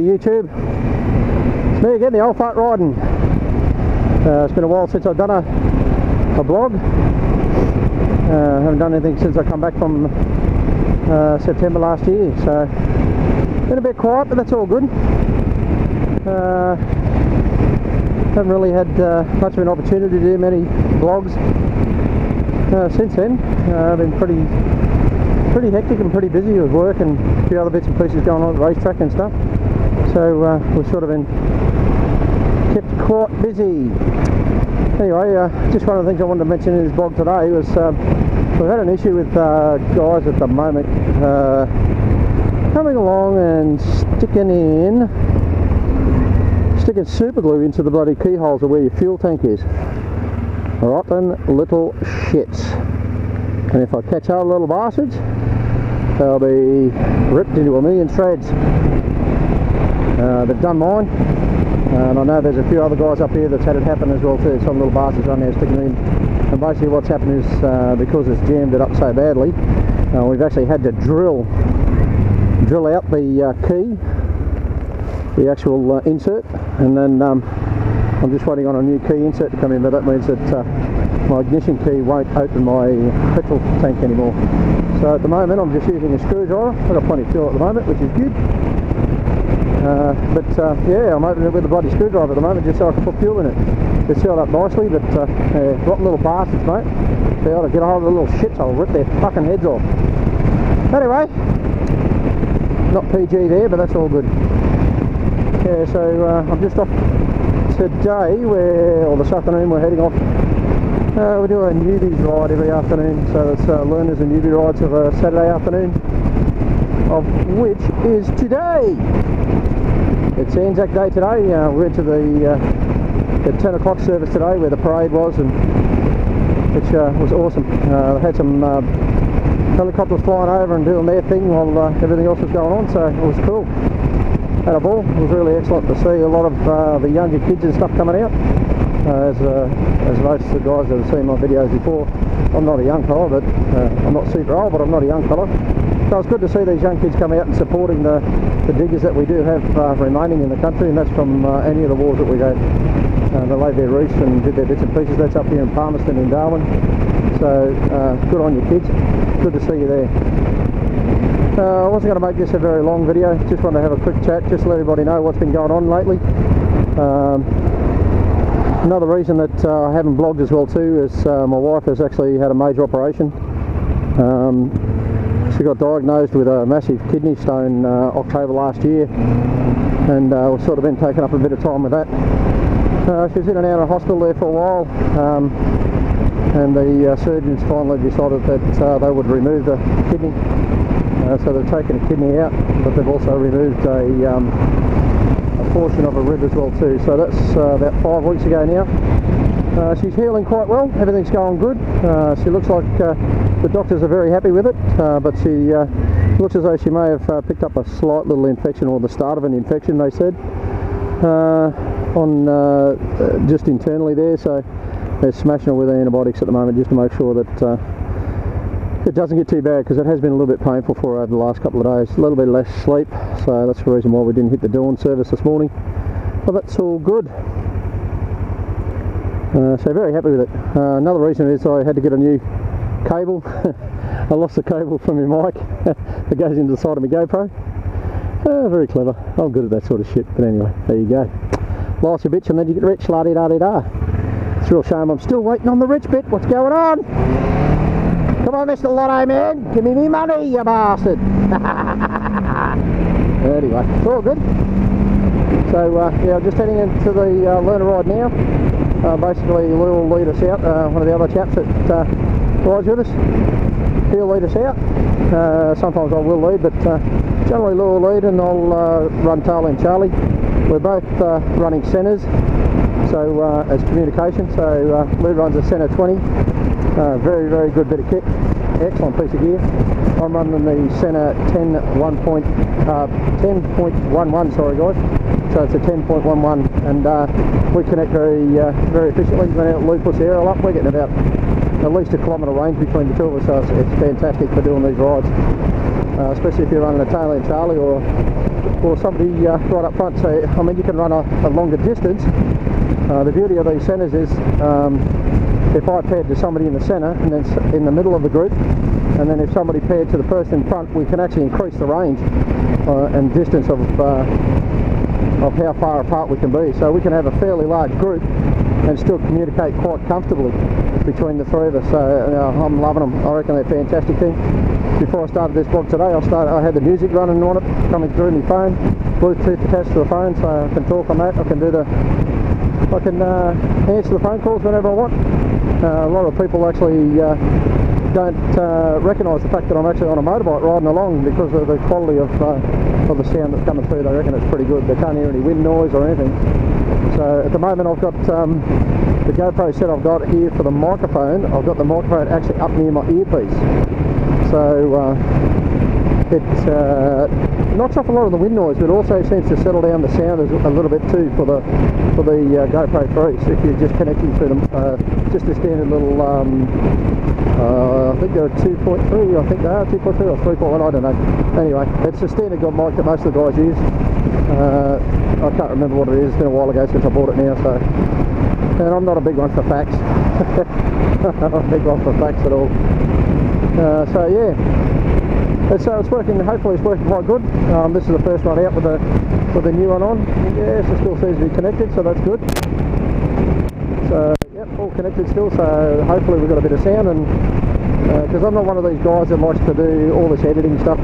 YouTube. It's me again, the old fart riding. It's been a while since I've done a vlog. Haven't done anything since I come back from September last year, so been a bit quiet, but that's all good. Haven't really had much of an opportunity to do many vlogs since then. I've been pretty hectic and pretty busy with work and a few other bits and pieces going on at the racetrack and stuff. So we've sort of been kept quite busy. Anyway, just one of the things I wanted to mention in this vlog today was we've had an issue with guys at the moment coming along and sticking super glue into the bloody keyholes of where your fuel tank is. Rotten little shits. And if I catch our little bastards, they'll be ripped into a million shreds. They've done mine, and I know there's a few other guys up here that's had it happen as well too. Some little bastards on there sticking in, and basically what's happened is because it's jammed it up so badly, we've actually had to drill out the key, the actual insert, and then I'm just waiting on a new key insert to come in, but that means that my ignition key won't open my petrol tank anymore. So at the moment I'm just using a screwdriver. I've got plenty of fuel at the moment, which is good. Yeah, I'm opening it with a bloody screwdriver at the moment just so I can put fuel in it. It's sealed up nicely, but rotten little bastards, mate. They ought to get a hold of the little shits, I'll rip their fucking heads off. Anyway, not PG there, but that's all good. Yeah, so I'm just off today, or this afternoon we're heading off. We do a newbies ride every afternoon, so it's learners and newbie rides of a Saturday afternoon, of which is today. It's Anzac Day today. We went to the 10 o'clock service today where the parade was, and which was awesome. They had some helicopters flying over and doing their thing while everything else was going on, so it was cool. Had a ball. It was really excellent to see a lot of the younger kids and stuff coming out. As most of the guys that have seen my videos before, I'm not a young fella, but I'm not super old, but I'm not a young fella. So it's good to see these young kids come out and supporting the diggers that we do have remaining in the country, and that's from any of the wars that we've had. They laid their reefs and did their bits and pieces. That's up here in Palmerston in Darwin. So good on you kids. Good to see you there. I wasn't going to make this a very long video, just wanted to have a quick chat, just to let everybody know what's been going on lately. Another reason that I haven't vlogged as well too is my wife has actually had a major operation. She got diagnosed with a massive kidney stone October last year, and we've sort of been taking up a bit of time with that. She was in and out of hospital there for a while, and the surgeons finally decided that they would remove the kidney. So they've taken a kidney out, but they've also removed a portion of a rib as well too. So that's about 5 weeks ago now. She's healing quite well, everything's going good. She looks like the doctors are very happy with it, but she looks as though she may have picked up a slight little infection, or the start of an infection they said, on just internally there. So they're smashing her with antibiotics at the moment just to make sure that it doesn't get too bad, because it has been a little bit painful for her over the last couple of days. A little bit less sleep, so that's the reason why we didn't hit the dawn service this morning. But that's all good. So very happy with it. Another reason is I had to get a new cable. I lost the cable from my mic that goes into the side of my GoPro. Very clever. I'm good at that sort of shit. But anyway, there you go. Life's a bitch and then you get rich, la-di-da-di-da. It's a real shame I'm still waiting on the rich bit. What's going on? Come on, Mr. Lotto Man, give me me money, you bastard! Anyway, it's all good. So, yeah, I'm just heading into the learner ride now. Basically, Lou will lead us out, one of the other chaps that rides with us. He'll lead us out. Sometimes I will lead, but generally Lou will lead and I'll run tail and Charlie. We're both running Senas, so as communication. So Lou runs a Sena 20. Very, very good bit of kit. Excellent piece of gear. I'm running the Sena 10.11, sorry guys. So it's a 10.11, and we connect very efficiently. When Lou puts the aerial up, we're getting about at least a kilometre range between the two of us, so it's fantastic for doing these rides. Especially if you're running a tail end Charlie or or somebody right up front. So I mean, you can run a longer distance. The beauty of these centres is if I paired to somebody in the centre and then in the middle of the group, and then if somebody paired to the person in front, we can actually increase the range and distance of how far apart we can be. So we can have a fairly large group and still communicate quite comfortably between the three of us. So I'm loving them. I reckon they're a fantastic thing. Before I started this vlog today, I had the music running on it, coming through my phone, Bluetooth attached to the phone, so I can talk on that. I can answer the phone calls whenever I want. A lot of people actually don't recognise the fact that I'm actually on a motorbike riding along because of the quality of the sound that's coming through. They reckon it's pretty good. They can't hear any wind noise or anything. So at the moment I've got the GoPro set I've got here for the microphone. I've got the microphone actually up near my earpiece. So it knocks off a lot of the wind noise, but also seems to settle down the sound a little bit too for the GoPro 3. So if you're just connecting to them, just a standard little, I think they're 2.3, I think they are 2.3 or 3.1, I don't know. Anyway, it's a standard good mic that most of the guys use. I can't remember what it is. It's been a while ago since I bought it now, so. And I'm not a big one for facts. I'm not a big one for facts at all. So yeah, it's working. Hopefully, it's working quite good. This is the first one out with the new one on. Yes, it still seems to be connected, so that's good. So yep, all connected still. So hopefully we've got a bit of sound, and because I'm not one of these guys that likes to do all this editing stuff.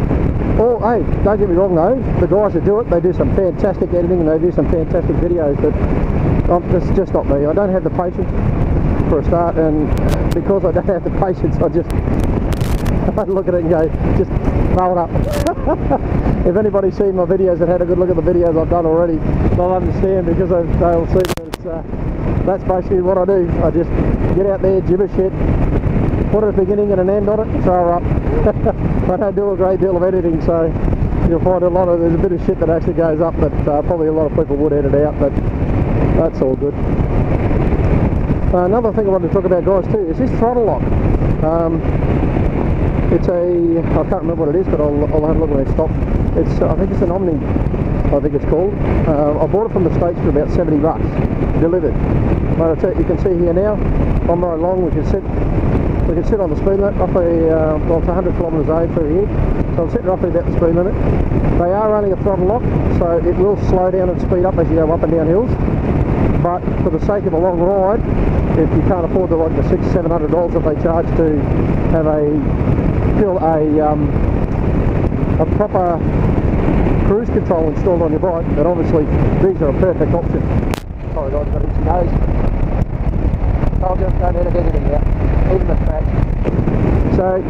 Oh, hey, don't get me wrong though. The guys that do it, they do some fantastic editing and they do some fantastic videos. But it's just not me. I don't have the patience for a start, and because I don't have the patience, I look at it and go, just throw it up. If anybody's seen my videos and had a good look at the videos I've done already, they'll understand, because they'll see that that's basically what I do. I just get out there, gibber shit, put a beginning and an end on it, and throw her up. I don't do a great deal of editing, so you'll find there's a bit of shit that actually goes up that probably a lot of people would edit out, but that's all good. Another thing I wanted to talk about, guys, too, is this throttle lock. It's I can't remember what it is, but I'll have a look when it stops. I think it's an Omni, I think it's called. I bought it from the States for about 70 bucks, delivered. But you can see here now, I'm right along, we can sit on the speed limit, roughly, well, it's 100 kilometres a day through here, so I'm sitting roughly about the speed limit. They are running a throttle lock, so it will slow down and speed up as you go up and down hills. But for the sake of a long ride, if you can't afford the $600-700 that they charge to have a proper cruise control installed on your bike, then obviously these are a perfect option. Sorry guys, I've got itchy nose. Told you, don't edit anything out, even the tracks. So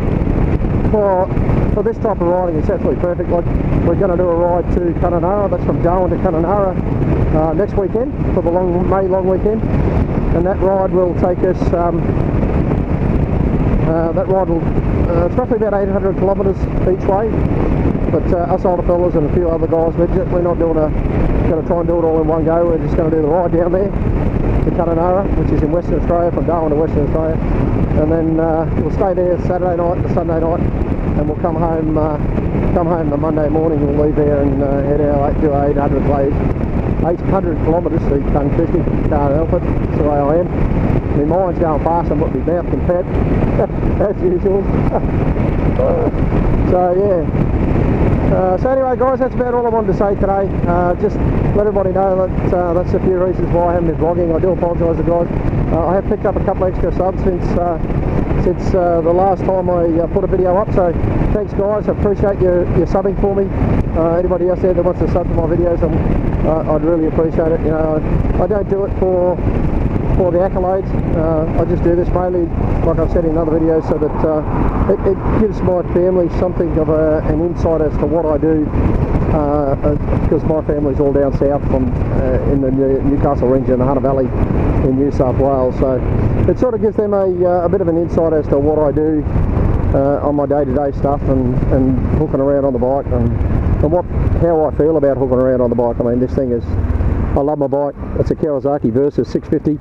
for this type of riding, it's absolutely perfect. Like, we're going to do a ride to Kununurra. That's from Darwin to Kununurra next weekend for the May long weekend, and that ride will take us. It's roughly about 800 kilometres each way. But us older fellas and a few other guys, we're not going to try and do it all in one go. We're just going to do the ride down there to Kununurra, which is in Western Australia, from Darwin to Western Australia, and then we'll stay there Saturday night and Sunday night, and we'll come home the Monday morning. We'll leave there and head out to 800 kilometres, so you can't help it. That's the way I am. My mind's going fast and what my mouth can pet, as usual. So yeah. So anyway, guys, that's about all I wanted to say today. Just let everybody know that that's a few reasons why I haven't been vlogging. I do apologise to guys. I have picked up a couple extra subs since the last time I put a video up. So thanks, guys. I appreciate your subbing for me. Anybody else there that wants to sub to my videos, I'd really appreciate it. You know, I don't do it for the accolades. I just do this mainly, like I've said in other videos, so that it gives my family something of an insight as to what I do, because my family's all down south from in the Newcastle region, the Hunter Valley in New South Wales, so it sort of gives them a bit of an insight as to what I do on my day-to-day stuff and hooking around on the bike, and how I feel about hooking around on the bike. I mean, this thing is, I love my bike. It's a Kawasaki Versys 650.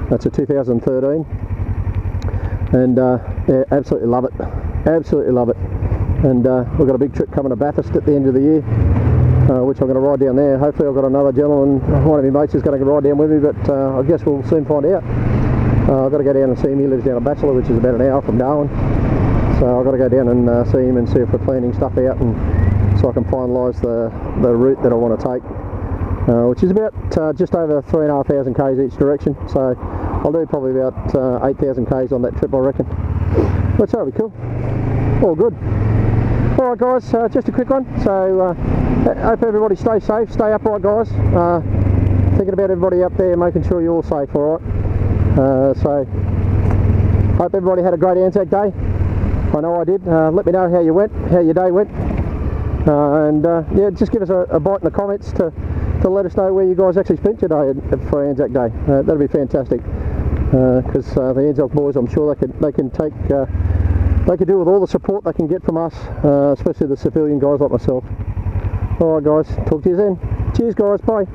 That's a 2013, and yeah, absolutely love it. Absolutely love it. And we've got a big trip coming to Bathurst at the end of the year. which I'm going to ride down there. Hopefully I've got another gentleman, one of my mates is going to ride down with me, but I guess we'll soon find out. I've got to go down and see him. He lives down at Bachelor, which is about an hour from Darwin, so I've got to go down and see him and see if we're planning stuff out, and so I can finalise the route that I want to take, which is about just over 3,500 k's each direction, so I'll do probably about 8,000 k's on that trip, I reckon. But that'll be cool. All good. Alright guys, just a quick one, so hope everybody stays safe, stay upright guys, thinking about everybody up there, making sure you're all safe, alright. So hope everybody had a great Anzac Day. I know I did. Let me know how your day went, and yeah, just give us a bite in the comments to let us know where you guys actually spent your day for Anzac Day. That'd be fantastic, because the Anzac boys, I'm sure they can take they could do with all the support they can get from us, especially the civilian guys like myself. Alright guys, talk to you then. Cheers guys, bye.